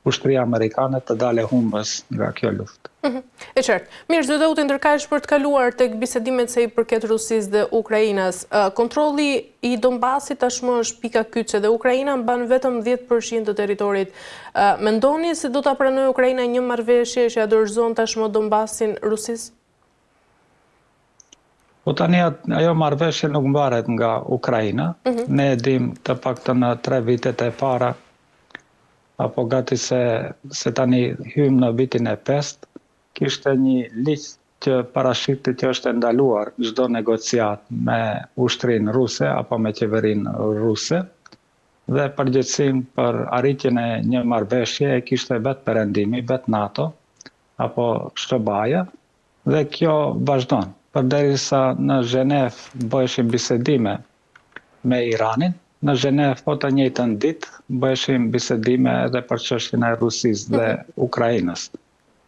ushtria amerikane të dale humbës nga kjo luftë. E qartë. Mirë, zë të ndërkajsh për të kaluar tek bisedimet se i përket Rusisë dhe Ukrainës. Kontrolli i Donbasit tashmë është pika kyçe dhe Ukraina mban vetëm 10% të territorit. Mendoni se do ta pranojë Ukraina një marrëveshje që ja dorëzon tashmë Donbasin Rusisë? Po tani ajo marrëveshje nuk mbaret nga Ukraina. Ne e dim të paktën në 3 vitet e para, apo gati se tani hymë në vitin e 5, kishte një ligj që parashikti që është ndaluar çdo negociat me ushtrinë ruse apo me qeverinë ruse, dhe përgjegjësinë për arritjen e një marrëveshje e kishte vetë Perëndimi, vetë NATO apo SHTB-ja, dhe kjo vazhdon. Përderisa në Zhenev bëheshin bisedime me Iranin, në Zhenev po të njëjtën ditë bëheshin bisedime edhe për çështjen e Rusisë dhe Ukrainës.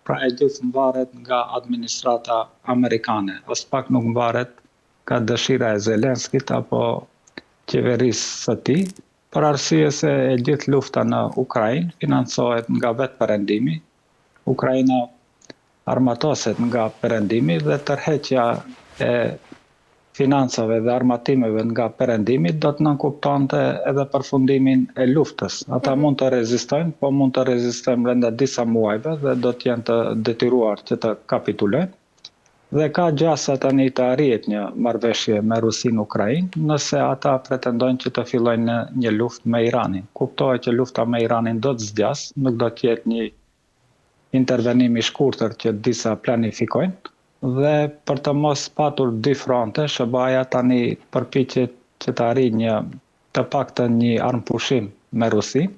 Pra e gjithë mbaret nga administrata amerikane, as pak nuk mbaret nga dëshira e Zelenskit apo qeverisë së tij, për arsye se e gjithë lufta në Ukrainë financohet nga vetë Perëndimi. Ukraina armatoset nga Perëndimi dhe tërheqja e financave dhe armatimeve nga Perëndimi do të nënkuptonte edhe përfundimin e luftës. Ata mund të rezistojnë, po mund të rezistojnë brenda disa muajve dhe do të jenë të detyruar që të kapitulojnë. Dhe ka gjasa tani të arrihet një marrëveshje me Rusinë Ukrainë, nëse ata pretendojnë që të fillojnë një luftë me Iranin. Kuptohet që lufta me Iranin do të zgjas, nuk do të jetë një intervenim i shkurtër që disa planifikojnë. Dhe për të mos patur dy fronte, SHTB-ja tani përpiqet që të arrijë të paktën një armpushim me Rusinë,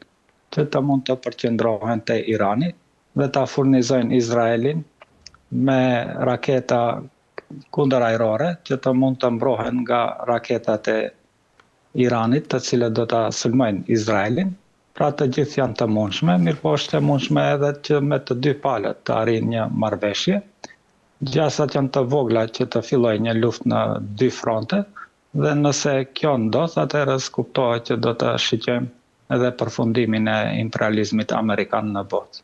që të mund të përqendrohen te Irani dhe ta furnizojnë Izraelin me raketa kundërajrore që të mund të mbrohen nga raketat e Iranit, të cilët do ta sulmojnë Izraelin. Pra të gjithë janë të mundshme, mirëpo është e mundshme edhe që me të dy palët të arrijë një marrëveshje. Gjasat janë të vogla që të fillojë një luftë në dy fronte, dhe nëse kjo ndodh, atëherë kuptohet që do të shiqojmë edhe përfundimin e imperializmit amerikan në botë.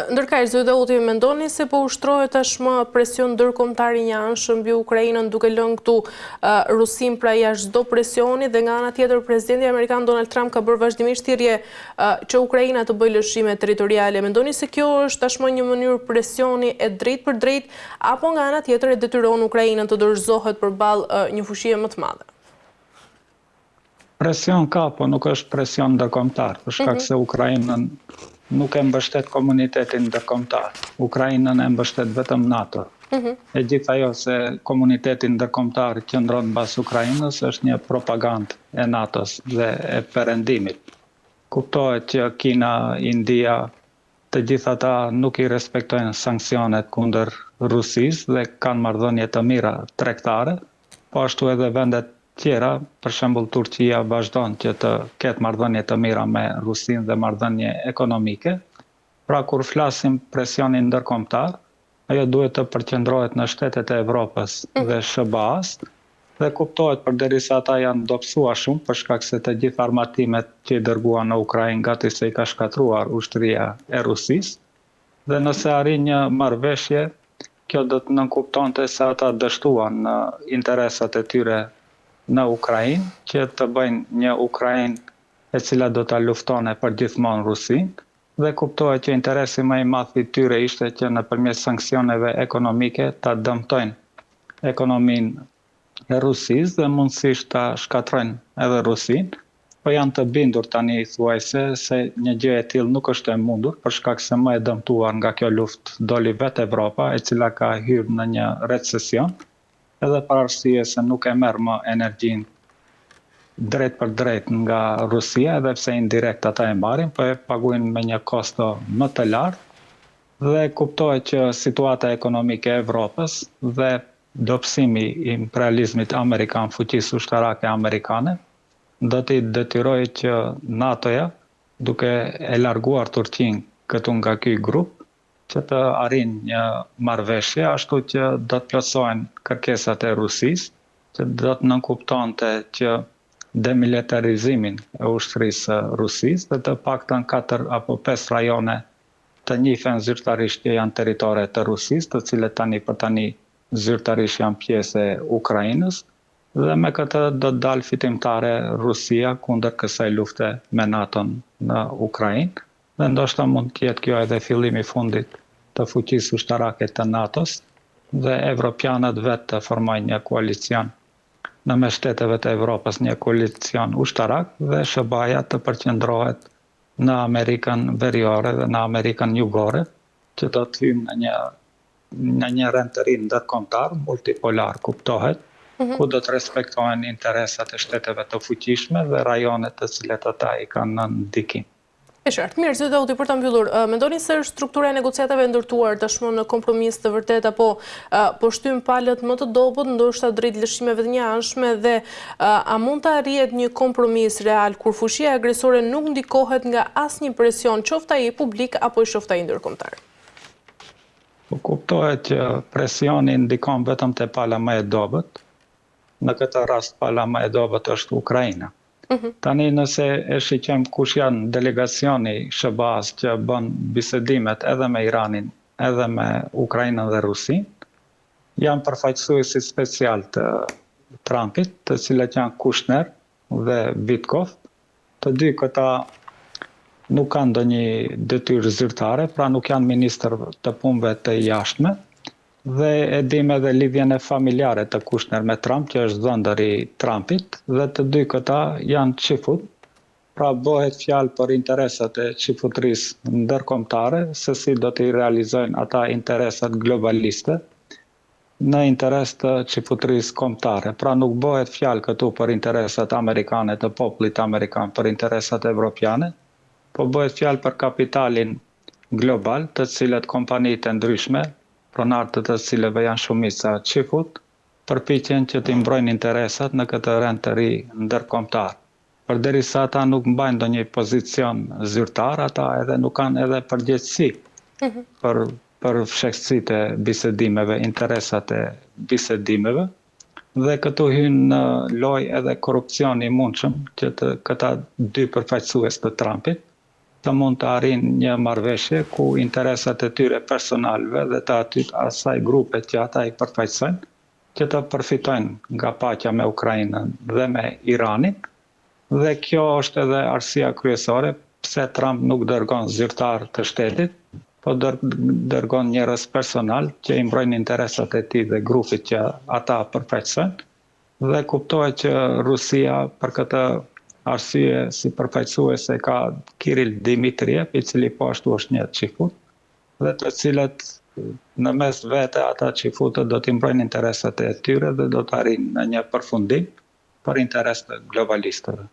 Ndërkaq, zoti, mendoni se po ushtrohet tashmë presion ndërkombëtar i njëanshëm mbi Ukrainën duke lënë këtu Rusinë pra jashtë çdo presioni, dhe nga ana tjetër presidenti amerikan Donald Trump ka bërë vazhdimisht thirrje që Ukraina të bëjë lëshime territoriale. Mendoni se kjo është tashmë një mënyrë presioni e drejtë për drejtë, apo nga ana tjetër e detyron Ukrainën të dorëzohet përballë një fushie më të madhe? Presion ka, po nuk është presion ndërkombëtar, për shkak se Ukrainën nuk e mbështet komunitetin ndërkombëtar. Ukrainën e mbështet vetëm NATO. E gjithë ajo se komunitetin ndërkombëtar qëndron mbas Ukrainës është një propagandë e NATO-s dhe e Perëndimit. Kuptohet që Kina, India, të gjithë ata nuk i respektojnë sanksionet kundër Rusisë dhe kanë marrëdhënie të mira tregtare, po ashtu edhe vendet tjera, për shembull Turqia vazhdon që të ketë marrëdhënie të mira me Rusinë dhe marrëdhënie ekonomike. Pra kur flasim presionin ndërkombëtar, ajo duhet të përqendrohet në shtetet e Evropës dhe SHBA-s, dhe kuptohet përderisa ata janë dobësuar shumë për shkak se të gjithë armatimet që i dërguan në Ukrainë gati se i ka shkatruar ushtria e Rusisë, dhe nëse arrin një marrëveshje, kjo do të nënkuptonte se ata dështuan në interesat e tyre në Ukrainë, që të bëjnë një Ukrainë e cila do ta luftonte përgjithmonë Rusinë, dhe kuptohet që interesi më i madh i tyre ishte që nëpërmjet sanksioneve ekonomike ta dëmtojnë ekonominë e Rusisë dhe mundësisht ta shkatrojnë edhe Rusinë, po janë të bindur tani thuajse se një gjë e tillë nuk është e mundur, për shkak se më e dëmtuar nga kjo luftë doli vetë Evropa, e cila ka hyrë në një recesion, edhe për arsye se nuk e merr më energjinë drejt për drejt nga Rusia, edhe pse indirekt ata e marrin, po e paguajnë me një kosto më të lartë, dhe kuptohet që situata ekonomike e Evropës dhe dobësimi i imperializmit amerikan, fuqisë ushtarake amerikane, do t'i detyrojë që NATO-ja, duke e larguar Turqinë këtu nga ky grup, që të arrijnë një marrëveshje, ashtu që do të plotësohen kërkesat e Rusisë, që do të nënkuptonte që demilitarizimin e ushtrisë Rusisë dhe të paktën 4 apo 5 rajone të njihen zyrtarisht që janë territore të Rusisë, të cilët për tani zyrtarisht janë pjesë e Ukrainës, dhe me këtë do të dalë fitimtare Rusia kundër kësaj lufte me NATO-n në Ukrainë, dhe ndoshta mund të jetë kjo edhe fillimi i fundit të fuqisë ushtarake të NATO-s, dhe evropianët vetë të formojnë një koalicion në mes shteteve të Evropës, një koalicion ushtarak, dhe SBA-ja të përqendrohet në Amerikën Veriore dhe në Amerikën Jugore, që do të hyjmë në një rend të ri ndërkombëtar, multipolar kuptohet, ku do të respektohen interesat e shteteve të fuqishme dhe rajonet të cilet ata i kanë në ndikim. E qartë, mirë, zoti Daudi, për ta mbyllur, mendoni se struktura e negociatave ndërtuar tashmë në kompromis të vërtet apo po shtym palët më të dobët, ndoshta drejt lëshimeve të njëanshme, dhe a mund të arrihet një kompromis real kur fushia agresore nuk ndikohet nga asnjë presion, qoftë ai publik apo qoftë ai ndërkombëtar? Po kuptohet që presioni ndikon vetëm te pala më e dobët. Në këtë rast pala më e dobët është Ukraina. Tani nëse e shiqem kush janë delegacioni SBA-s që bën bisedimet edhe me Iranin, edhe me Ukrainën dhe Rusin, janë përfaqësuesi special të Trumpit, të cilët janë Kushner dhe Witkoff. Të dy këta nuk kanë ndonjë detyrë zyrtare, pra nuk janë ministër të punëve të jashtme, dhe e dim edhe lidhjen e familjare të Kushner me Trump, që është dhëndër i Trumpit, dhe të dy këta janë qifut, pra bëhet fjalë për interesat e qifutrisë ndërkombëtare, se si do t'i realizojnë ata interesat globaliste në interes të qifutrisë kombëtare. Pra nuk bëhet fjalë këtu për interesat amerikane të popullit amerikan, për interesat evropiane, po bëhet fjalë për kapitalin global, të cilët kompanitë e ndryshme, pronartë të cilëve janë shumica qifut, përpiqen që t'i mbrojnë interesat në këtë rend të ri ndërkombëtar. Përderisa ata nuk mbajnë ndonjë pozicion zyrtar, ata edhe nuk kanë edhe përgjegjësi për fshehësitë e bisedimeve, interesat e bisedimeve, dhe këtu hyn në lojë edhe korrupsioni i mundshëm që këta dy përfaqësues të Trumpit të mund të arrijnë një marrëveshje ku interesat e tyre personalve dhe të asaj grupe që ata i përfaqësojnë, që të përfitojnë nga paqja me Ukrainën dhe me Iranin, dhe kjo është edhe arsyeja kryesore pse Trump nuk dërgon zyrtar të shtetit, po dërgon njerëz personal që i mbrojnë interesat e tij dhe grupit që ata përfaqësojnë, dhe kuptohet që Rusia për këtë arsye si përfaqësuese ka Kirill Dimitriev, i cili po ashtu është një qifut, dhe të cilët në mes vete ata qifutët do t'i mbrojnë interesat e tyre dhe do të arrijnë në një përfundim për interes të globalistëve.